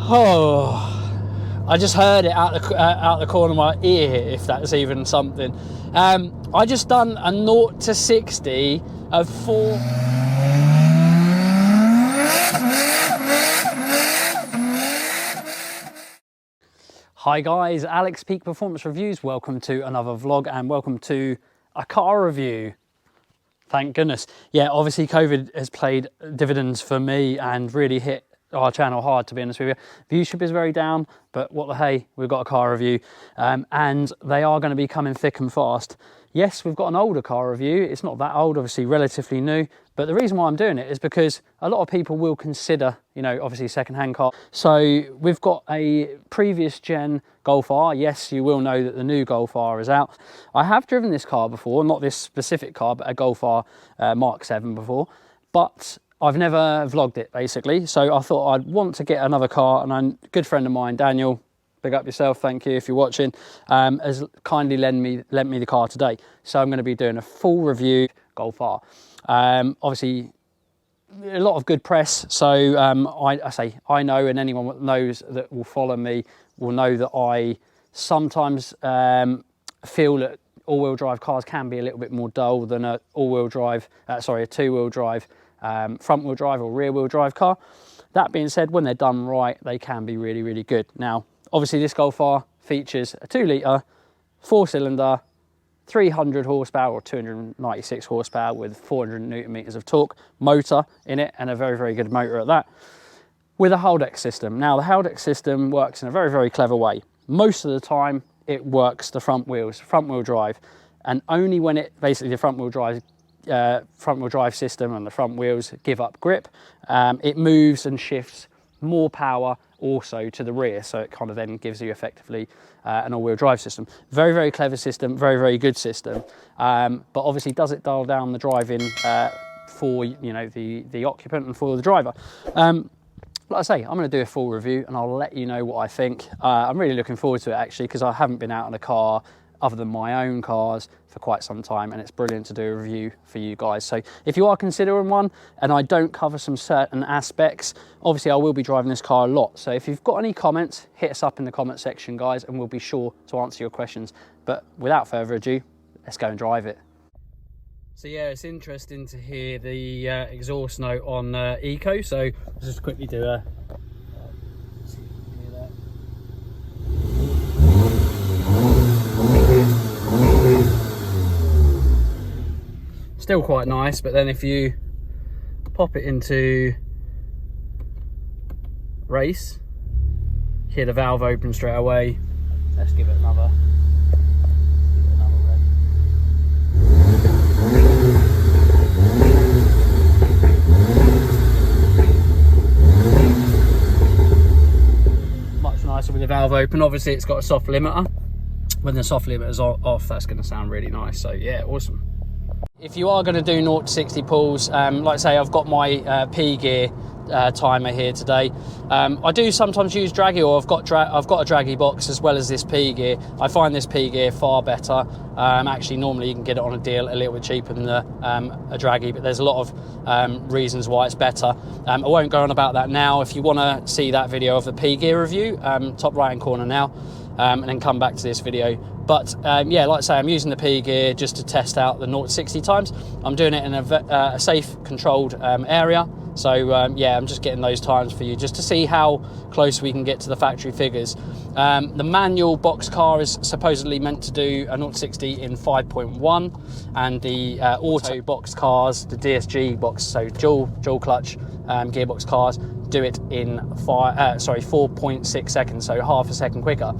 Oh, I just heard it out the corner of my ear, if that's even something. I just done a 0 to 60 of 4. Hi guys, Alex Peak Performance Reviews. Welcome to another vlog and welcome to a car review. Thank goodness. Yeah, obviously COVID has played dividends for me and really hit our channel hard, to be honest with you. Viewership is very down, but what the hey, we've got a car review and they are going to be coming thick and fast. Yes, we've got an older car review. It's not that old, obviously relatively new, but the reason why I'm doing it is because a lot of people will consider, you know, obviously second-hand car. So we've got a previous gen Golf R. Yes, you will know that the new Golf R is out. I have driven this car before, not this specific car, but a Golf R Mark 7 before, but I've never vlogged it basically. So I thought I'd want to get another car, and a good friend of mine, Daniel, big up yourself, thank you if you're watching, has kindly lent me the car today. So I'm going to be doing a full review Golf R. Obviously a lot of good press, so I know, and anyone that knows that will follow me will know that I sometimes feel that all-wheel drive cars can be a little bit more dull than a two-wheel drive front-wheel drive or rear-wheel drive car. That being said, when they're done right, they can be really, really good. Now, obviously this Golf R features a 2-litre, 4-cylinder, 300 horsepower or 296 horsepower with 400 newton meters of torque motor in it, and a very, very good motor at that, with a Haldex system. Now, the Haldex system works in a very, very clever way. Most of the time, it works the front wheel drive, and only when it basically the front wheel drive system and the front wheels give up grip, it moves and shifts more power also to the rear, so it kind of then gives you effectively an all-wheel drive system. Very, very clever system, very, very good system, but obviously does it dial down the driving for, you know, the occupant and for the driver. Like I say, I'm going to do a full review and I'll let you know what I think. I'm really looking forward to it actually, because I haven't been out in a car other than my own cars for quite some time, and it's brilliant to do a review for you guys. So if you are considering one and I don't cover some certain aspects, obviously I will be driving this car a lot. So if you've got any comments, hit us up in the comment section, guys, and we'll be sure to answer your questions. But without further ado, let's go and drive it. So yeah, it's interesting to hear the exhaust note on Eco. So let's just quickly do a still quite nice, but then if you pop it into race, hear the valve open straight away. Let's give it another rev. Much nicer with the valve open. Obviously it's got a soft limiter. When the soft limiter's off, that's going to sound really nice. So yeah, awesome. If you are going to do 0 to 60 pulls, like I say, I've got my P gear timer here today. I do sometimes use draggy, or I've got a draggy box as well as this P gear. I find this P gear far better. Actually, normally you can get it on a deal a little bit cheaper than a draggy, but there's a lot of reasons why it's better. I won't go on about that now. If you want to see that video of the P gear review, top right hand corner now, and then come back to this video. But yeah, like I say, I'm using the P gear just to test out the 0 to 60 times. I'm doing it in a safe, controlled area. So yeah, I'm just getting those times for you just to see how close we can get to the factory figures. The manual box car is supposedly meant to do a 0 to 60 in 5.1, and the auto box cars, the DSG box, so dual clutch gearbox cars, do it in 4.6 seconds, so half a second quicker.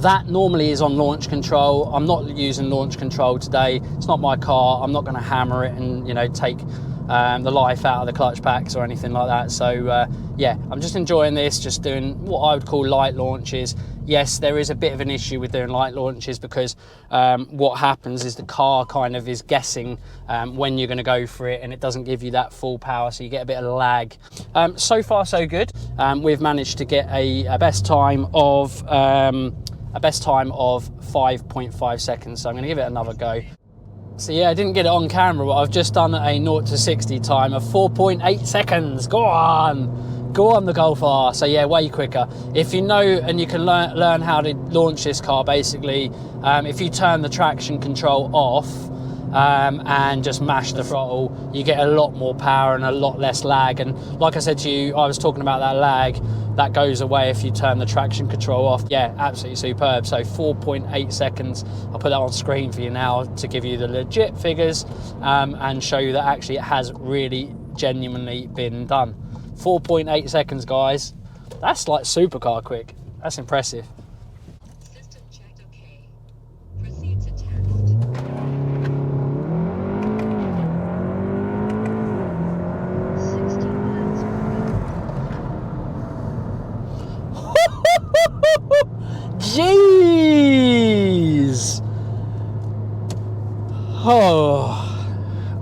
That normally is on launch control. I'm not using launch control today. It's not my car. I'm not going to hammer it and, you know, take the life out of the clutch packs or anything like that. So yeah, I'm just enjoying this, just doing what I would call light launches. Yes, there is a bit of an issue with doing light launches because what happens is the car kind of is guessing when you're going to go for it, and it doesn't give you that full power, so you get a bit of lag. So far so good. We've managed to get a best time of 5.5 seconds, so I'm going to give it another go. So yeah, I didn't get it on camera, but I've just done a 0 to 60 time of 4.8 seconds. Go on! Go on the Golf R. So yeah, way quicker. If you know, and you can learn how to launch this car, basically, if you turn the traction control off and just mash the throttle, you get a lot more power and a lot less lag. And like I said to you, I was talking about that lag, that goes away if you turn the traction control off. Yeah, absolutely superb. So 4.8 seconds. I'll put that on screen for you now to give you the legit figures and show you that actually it has really genuinely been done. 4.8 seconds, guys. That's like supercar quick. That's impressive. System checked okay. Proceed to test. Jeez! Oh,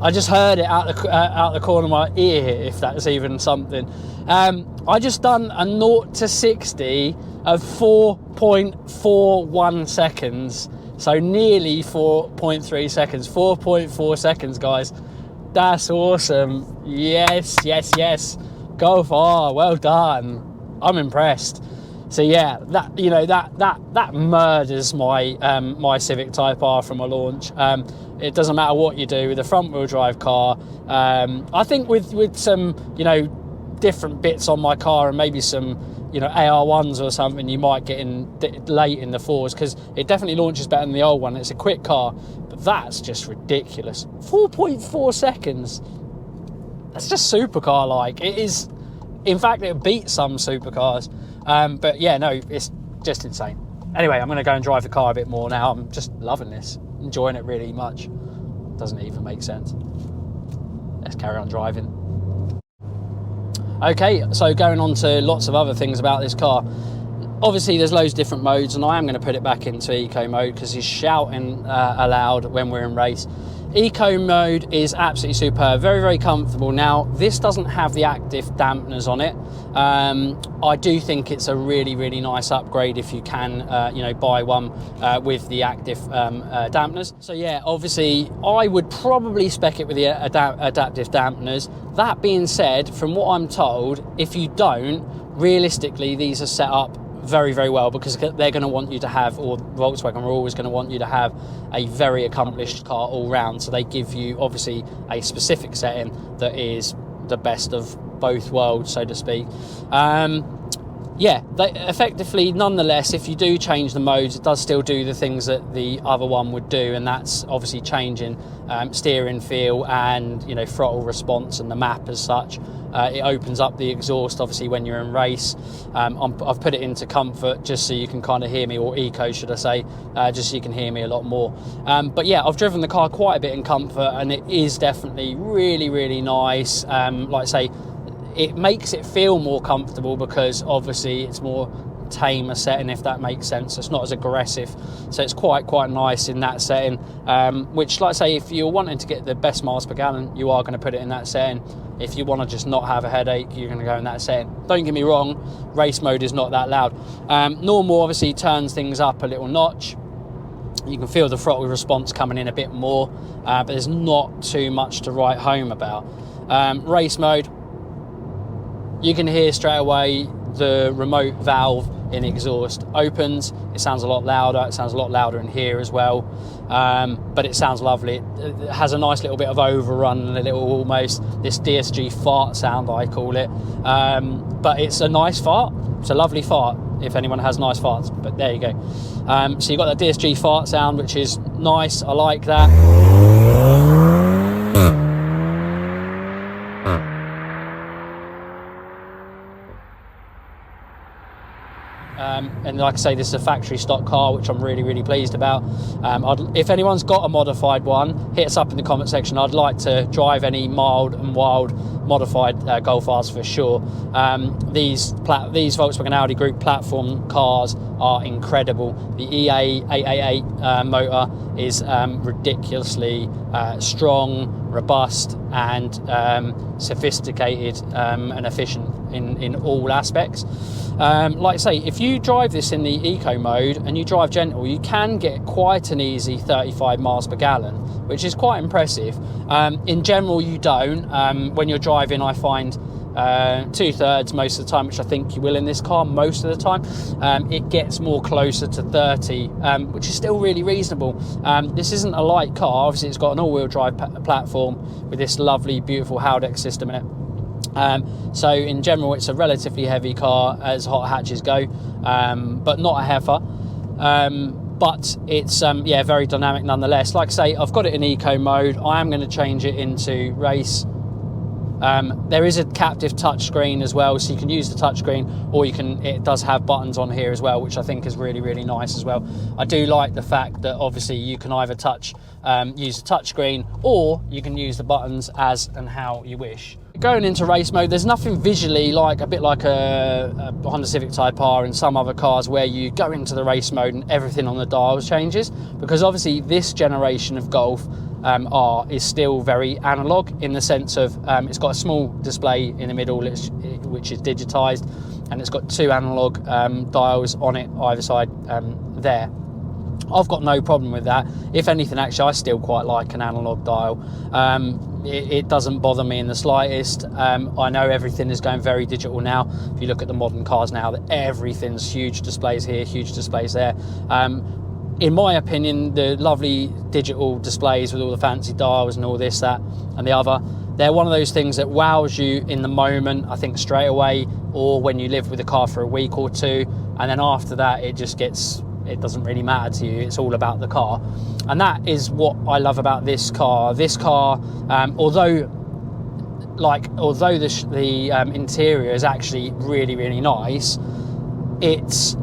I just heard it out the corner of my ear, if that's even something. I just done a 0 to 60 of 4.41 seconds, so nearly 4.3 seconds, 4.4 seconds, guys. That's awesome. Yes, yes, yes. Golf R, well done. I'm impressed. So yeah, that, you know, that murders my my Civic Type R from a launch. It doesn't matter what you do with a front wheel drive car. I think with some, you know, different bits on my car and maybe some, you know, AR1s or something, you might get in late in the fours, because it definitely launches better than the old one. It's a quick car, but that's just ridiculous. 4.4 seconds. That's just supercar like. It is, in fact, it beats some supercars. But yeah, no, it's just insane. Anyway, I'm going to go and drive the car a bit more now. I'm just loving this, enjoying it really much. Doesn't even make sense. Let's carry on driving. Okay, so going on to lots of other things about this car. Obviously, there's loads of different modes, and I am going to put it back into eco mode because he's shouting aloud when we're in race. Eco mode is absolutely superb, very, very comfortable. Now, this doesn't have the active dampeners on it. I do think it's a really, really nice upgrade if you can, you know, buy one with the active dampeners. So yeah, obviously, I would probably spec it with the adaptive dampeners. That being said, from what I'm told, if you don't, realistically, these are set up very, very well, because they're going to want you to have, or Volkswagen are always going to want you to have a very accomplished car all round. So they give you obviously a specific setting that is the best of both worlds, so to speak. Yeah, they effectively, nonetheless, if you do change the modes, it does still do the things that the other one would do, and that's obviously changing steering feel and, you know, throttle response and the map as such. It opens up the exhaust, obviously, when you're in race. I've put it into comfort just so you can kind of hear me, or eco, should I say, just so you can hear me a lot more. But yeah, I've driven the car quite a bit in comfort, and it is definitely really, really nice. Like I say, it makes it feel more comfortable because obviously it's more tame a setting, if that makes sense. It's not as aggressive, so it's quite nice in that setting, which, like I say, if you're wanting to get the best miles per gallon, you are going to put it in that setting. If you want to just not have a headache, you're going to go in that setting. Don't get me wrong, race mode is not that loud. Normal obviously turns things up a little notch. You can feel the throttle response coming in a bit more, but there's not too much to write home about. Race mode, you can hear straight away the remote valve in exhaust opens. It sounds a lot louder. It sounds a lot louder in here as well, but it sounds lovely. It has a nice little bit of overrun and a little, almost this DSG fart sound, I call it, but it's a nice fart. It's a lovely fart if anyone has nice farts, but there you go. So you've got that DSG fart sound, which is nice. I like that. And like I say, this is a factory stock car, which I'm really, really pleased about. If anyone's got a modified one, hit us up in the comment section. I'd like to drive any mild and wild modified Golf Rs for sure. These Volkswagen Audi Group platform cars are incredible. The EA888 motor is ridiculously strong, robust, and sophisticated and efficient in all aspects. Like I say, if you drive this in the eco mode and you drive gentle, you can get quite an easy 35 miles per gallon, which is quite impressive. In general, you don't. When you're driving, I find 2/3 most of the time, which I think you will in this car most of the time. It gets more closer to 30, which is still really reasonable. This isn't a light car. Obviously it's got an all-wheel drive platform with this lovely beautiful Haldex system in it. So in general it's a relatively heavy car as hot hatches go, but not a heifer. But it's yeah, very dynamic nonetheless. Like I say, I've got it in eco mode. I am going to change it into race. There is a captive touchscreen as well, so you can use the touchscreen, or it does have buttons on here as well, which I think is really, really nice as well. I do like the fact that obviously you can either use the touchscreen, or you can use the buttons as and how you wish. Going into race mode, there's nothing visually a bit like a Honda Civic Type R and some other cars where you go into the race mode and everything on the dials changes, because obviously this generation of Golf R is still very analog in the sense of it's got a small display in the middle which is digitized, and it's got 2 analog dials on it either side there. I've got no problem with that. If anything, actually, I still quite like an analog dial. It doesn't bother me in the slightest. I know everything is going very digital now. If you look at the modern cars now, that everything's huge displays here, huge displays there. In my opinion, the lovely digital displays with all the fancy dials and all this, that, and the other, they're one of those things that wows you in the moment, I think, straight away, or when you live with the car for a week or two, and then after that, it doesn't really matter to you. It's all about the car. And that is what I love about this car. This car, although the interior is actually really, really nice, it's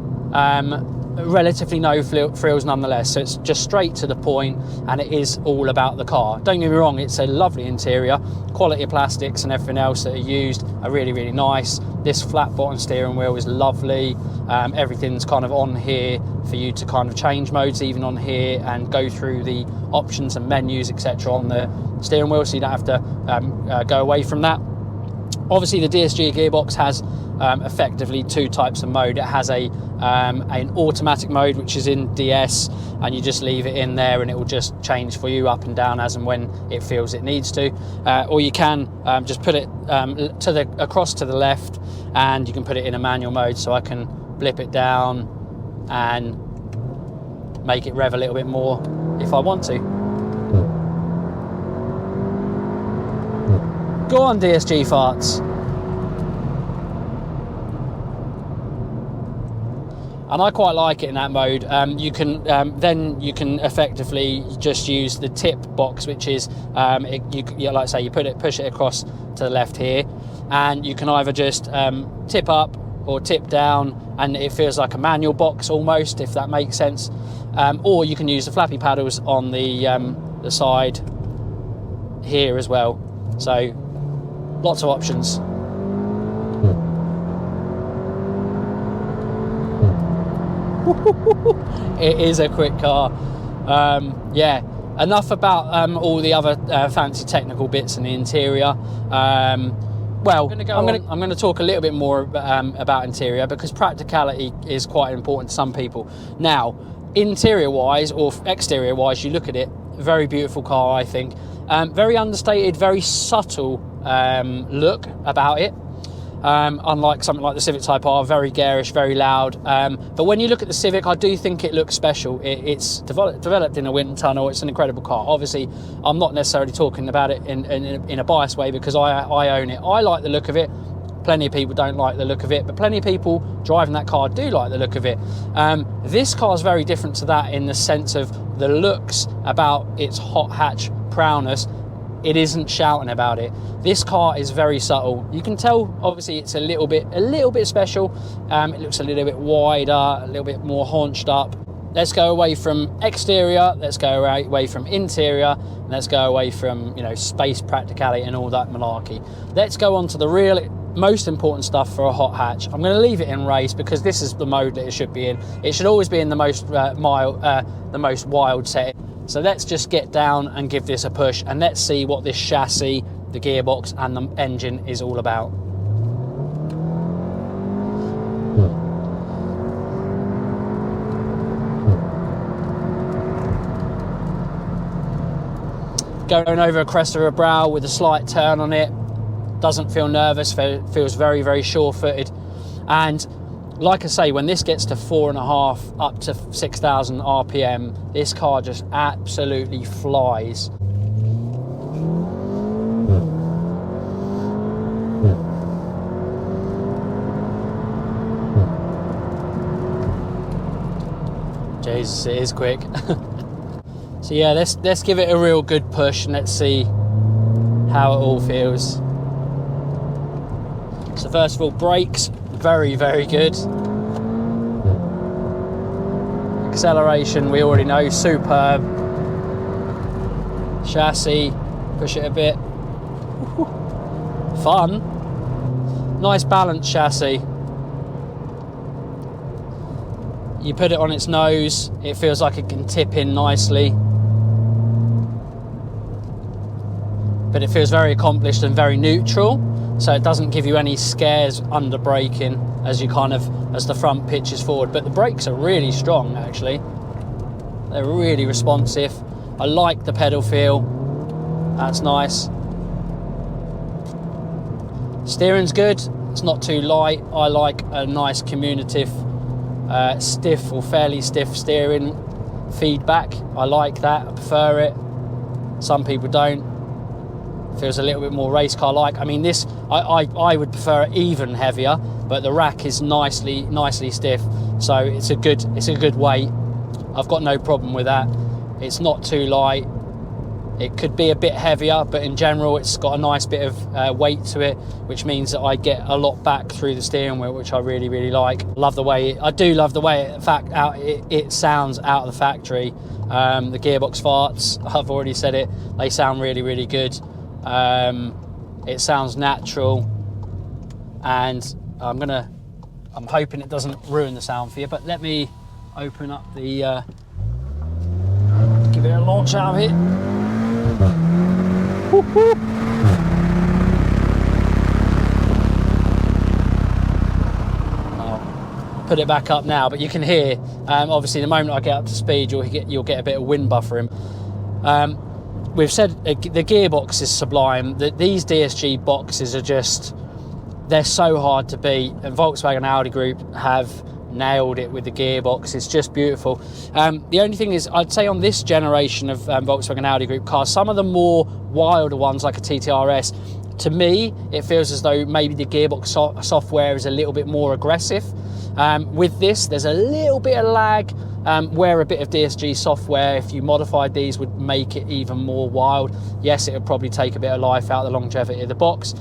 relatively no frills nonetheless, so it's just straight to the point, and it is all about the car. Don't get me wrong, it's a lovely interior. Quality of plastics and everything else that are used are really, really nice. This flat bottom steering wheel is lovely. Everything's kind of on here for you to kind of change modes even on here and go through the options and menus, etc. on the steering wheel, so you don't have to go away from that. Obviously the DSG gearbox has effectively 2 types of mode. It has an automatic mode, which is in DS, and you just leave it in there and it will just change for you up and down as and when it feels it needs to. Or you can just put it across to the left, and you can put it in a manual mode, so I can blip it down and make it rev a little bit more if I want to. Go on, DSG farts. And I quite like it in that mode. You can effectively just use the tip box, which is like I say, you push it across to the left here, and you can either just tip up or tip down, and it feels like a manual box almost, if that makes sense. Or you can use the flappy paddles on the side here as well. So lots of options. It is a quick car. Yeah, enough about all the other fancy technical bits in the interior. Well, I'm going to talk a little bit more about interior, because practicality is quite important to some people. Now, interior wise or exterior wise, you look at it, very beautiful car, I think. Very understated, very subtle look about it. Unlike something like the Civic Type R, very garish, very loud. But when you look at the Civic, I do think it looks special. It's developed in a wind tunnel. It's an incredible car. Obviously, I'm not necessarily talking about it in a biased way, because I own it. I like the look of it. Plenty of people don't like the look of it, but plenty of people driving that car do like the look of it. This car is very different to that in the sense of the looks about its hot hatch prowess. It isn't shouting about it. This car is very subtle. You can tell, obviously, it's a little bit special. It looks a little bit wider, a little bit more haunched up. Let's go away from exterior. Let's go away from interior. And let's go away from, space practicality and all that malarkey. Let's go on to the real, most important stuff for a hot hatch. I'm going to leave it in race, because this is the mode that it should be in. It should always be in the most wild setting. So let's just get down and give this a push, and let's see what this chassis, the gearbox and the engine is all about. Going over a crest of a brow with a slight turn on it. doesn't feel nervous, feels very, very sure-footed. And like I say, when this gets to 4.5 up to 6,000 RPM, this car just absolutely flies. Jesus, it is quick. So yeah, let's give it a real good push and let's see how it all feels. So first of all, brakes, very, very good. Acceleration, we already know, superb. Chassis, push it a bit. Fun. Nice balanced chassis. You put it on its nose, it feels like it can tip in nicely. But it feels very accomplished and very neutral, so it doesn't give you any scares under braking as the front pitches forward. But the brakes are really strong, actually. They're really responsive. I like the pedal feel. That's nice. Steering's good. It's not too light. I like a nice commutative, stiff or fairly stiff steering feedback. I like that. I prefer it. Some people don't. Feels a little bit more race car like. I mean, this I would prefer it even heavier, but the rack is nicely stiff, so it's a good weight. I've got no problem with that. It's not too light. It could be a bit heavier, but in general it's got a nice bit of weight to it, which means that I get a lot back through the steering wheel, which I really, really like. I do love the way it sounds out of the factory. The gearbox farts, I've already said it, they sound really, really good. It sounds natural, and I'm hoping it doesn't ruin the sound for you, but let me open up the give it a launch out of it. I'll put it back up now, but you can hear, obviously the moment I get up to speed, you'll get a bit of wind buffering. We've said the gearbox is sublime. These DSG boxes are just, they're so hard to beat, and Volkswagen Audi Group have nailed it with the gearbox. It's just beautiful. The only thing is, I'd say on this generation of Volkswagen Audi Group cars, some of the more wilder ones like a TTRS, to me it feels as though maybe the gearbox software is a little bit more aggressive. With this, there's a little bit of lag, where a bit of DSG software, if you modified these, would make it even more wild. Yes, it would probably take a bit of life out of the longevity of the box,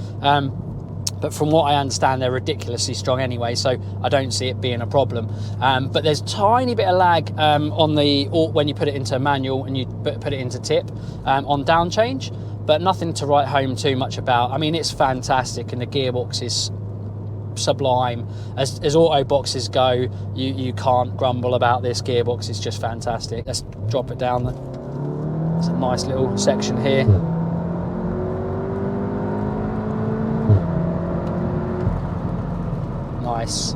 but from what I understand, they're ridiculously strong anyway, so I don't see it being a problem. But there's a tiny bit of lag on when you put it into manual and you put it into tip on down change, but nothing to write home too much about. I mean, it's fantastic, and the gearbox is sublime. As auto boxes go, you can't grumble about this gearbox. It's just fantastic. Let's drop it down. There's a nice little section here. Nice.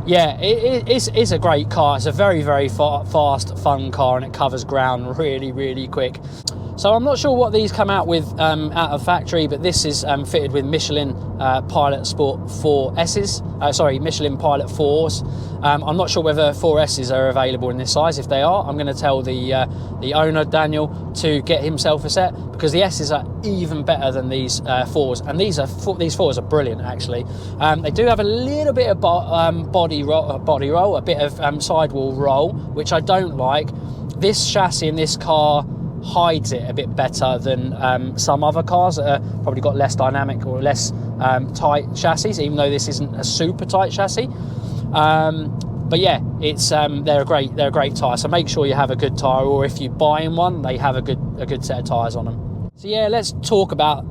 Yeah, it's a great car. It's a very, very fast, fun car, and it covers ground really, really quick. So I'm not sure what these come out with out of factory, but this is fitted with Michelin Pilot Sport 4Ss. Michelin Pilot 4s. I'm not sure whether 4Ss are available in this size. If they are, I'm going to tell the owner, Daniel, to get himself a set, because the S's are even better than these 4s, and these 4s are brilliant actually. They do have a little bit of body roll, a bit of sidewall roll, which I don't like. This chassis in this car hides it a bit better than some other cars that are probably got less dynamic or less tight chassis, even though this isn't a super tight chassis. But yeah, it's they're a great tyre, so make sure you have a good tyre, or if you're buying one, they have a good set of tyres on them. So yeah, let's talk about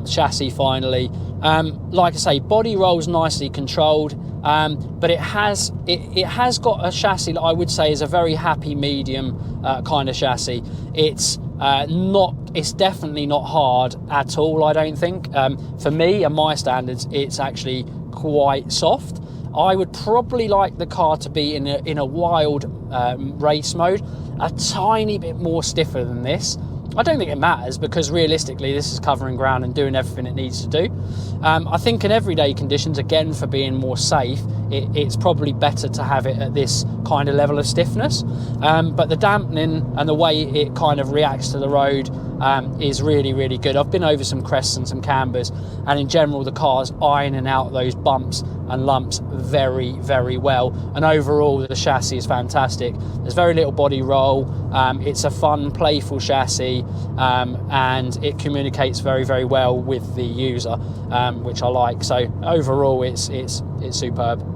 chassis finally. Like I say, body roll's nicely controlled, but it has got a chassis that I would say is a very happy medium kind of chassis. It's definitely not hard at all, I don't think. For me and my standards, it's actually quite soft. I would probably like the car to be in a wild race mode, a tiny bit more stiffer than this. I don't think it matters, because realistically this is covering ground and doing everything it needs to do. I think in everyday conditions, again, for being more safe, it's probably better to have it at this kind of level of stiffness. But the dampening and the way it kind of reacts to the road is really, really good. I've been over some crests and some cambers, and in general the car's ironing out those bumps and lumps very, very well. And overall the chassis is fantastic. There's very little body roll. It's a fun, playful chassis, and it communicates very, very well with the user, which I like. So overall it's superb.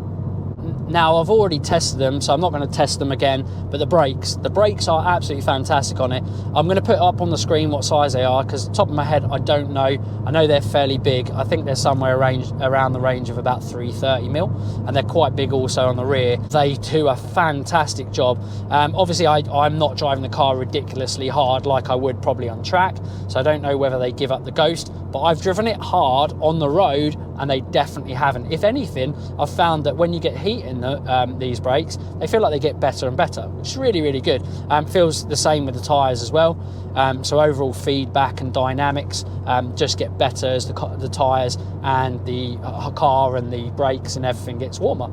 Now, I've already tested them, so I'm not going to test them again, but the brakes are absolutely fantastic on it. I'm going to put up on the screen what size they are, because top of my head, I don't know. I know they're fairly big. I think they're somewhere around the range of about 330mm, and they're quite big also on the rear. They do a fantastic job. Obviously, I'm not driving the car ridiculously hard like I would probably on track, so I don't know whether they give up the ghost, but I've driven it hard on the road, and they definitely haven't. If anything, I've found that when you get heat in these brakes, they feel like they get better and better, which is really, really good. Feels the same with the tyres as well. So overall feedback and dynamics just get better as the tyres and the car and the brakes and everything gets warmer.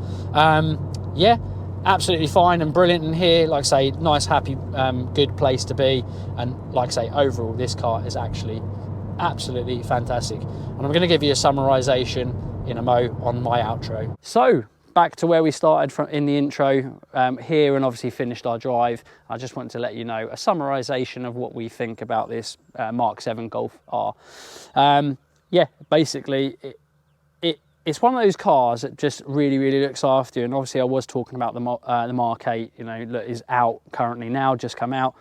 Yeah, absolutely fine and brilliant in here. Like I say, nice, happy, good place to be. And like I say, overall, this car is actually absolutely fantastic. And I'm going to give you a summarization in a mo on my outro. So back to where we started from in the intro here, and obviously finished our drive. I just wanted to let you know a summarization of what we think about this Mark 7 Golf R. Yeah, basically it's one of those cars that just really, really looks after you. And obviously I was talking about the Mark 8, you know, that is out currently now, just come out.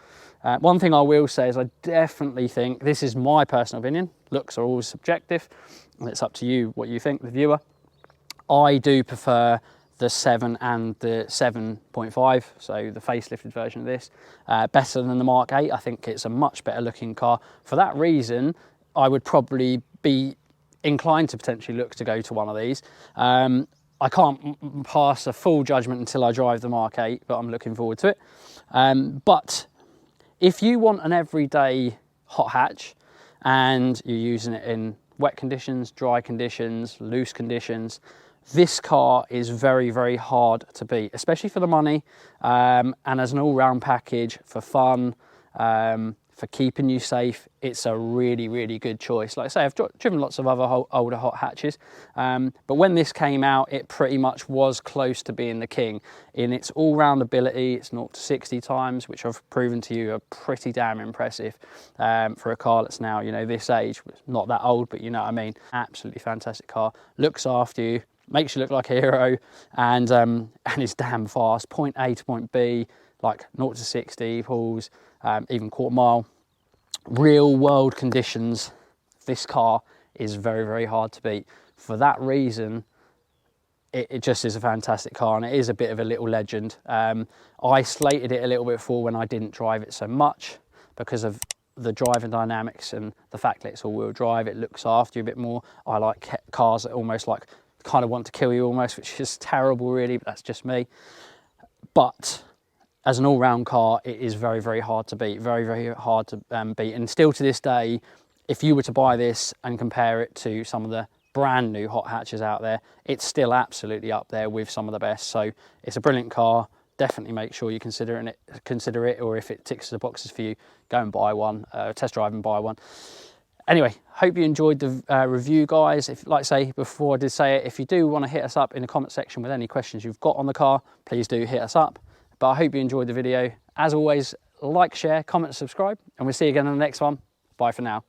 One thing I will say is I definitely think, this is my personal opinion, looks are always subjective, and it's up to you what you think, the viewer. I do prefer the 7 and the 7.5, so the facelifted version of this, better than the Mark 8. I think it's a much better looking car. For that reason, I would probably be inclined to potentially look to go to one of these. I can't pass a full judgment until I drive the Mark 8, but I'm looking forward to it. But if you want an everyday hot hatch and you're using it in wet conditions, dry conditions, loose conditions, this car is very, very hard to beat, especially for the money, and as an all-round package for fun, for keeping you safe. It's a really, really good choice. Like I say, I've driven lots of other older hot hatches, but when this came out, it pretty much was close to being the king in its all-round ability. It's 0 to 60 times, which I've proven to you are pretty damn impressive for a car that's now, you know, this age. Not that old, but you know what I mean. Absolutely fantastic car. Looks after you, makes you look like a hero, and is damn fast. Point A to point B, like 0 to 60 pulls, even quarter mile. Real world conditions, this car is very, very hard to beat. For that reason, it just is a fantastic car, and it is a bit of a little legend. I slated it a little bit for when I didn't drive it so much because of the driving dynamics and the fact that it's all-wheel drive. It looks after you a bit more. I like cars that almost like kind of want to kill you almost, which is terrible really, but that's just me. But as an all-round car, it is very, very hard to beat, very, very hard to beat. And still to this day, if you were to buy this and compare it to some of the brand new hot hatches out there, it's still absolutely up there with some of the best. So it's a brilliant car. Definitely make sure you consider it, or if it ticks the boxes for you, go and buy one, test drive and buy one. Anyway, hope you enjoyed the review, guys. If, like I say, before I did say it, if you do want to hit us up in the comment section with any questions you've got on the car, please do hit us up. But I hope you enjoyed the video. As always, like, share, comment, subscribe, and we'll see you again in the next one. Bye for now.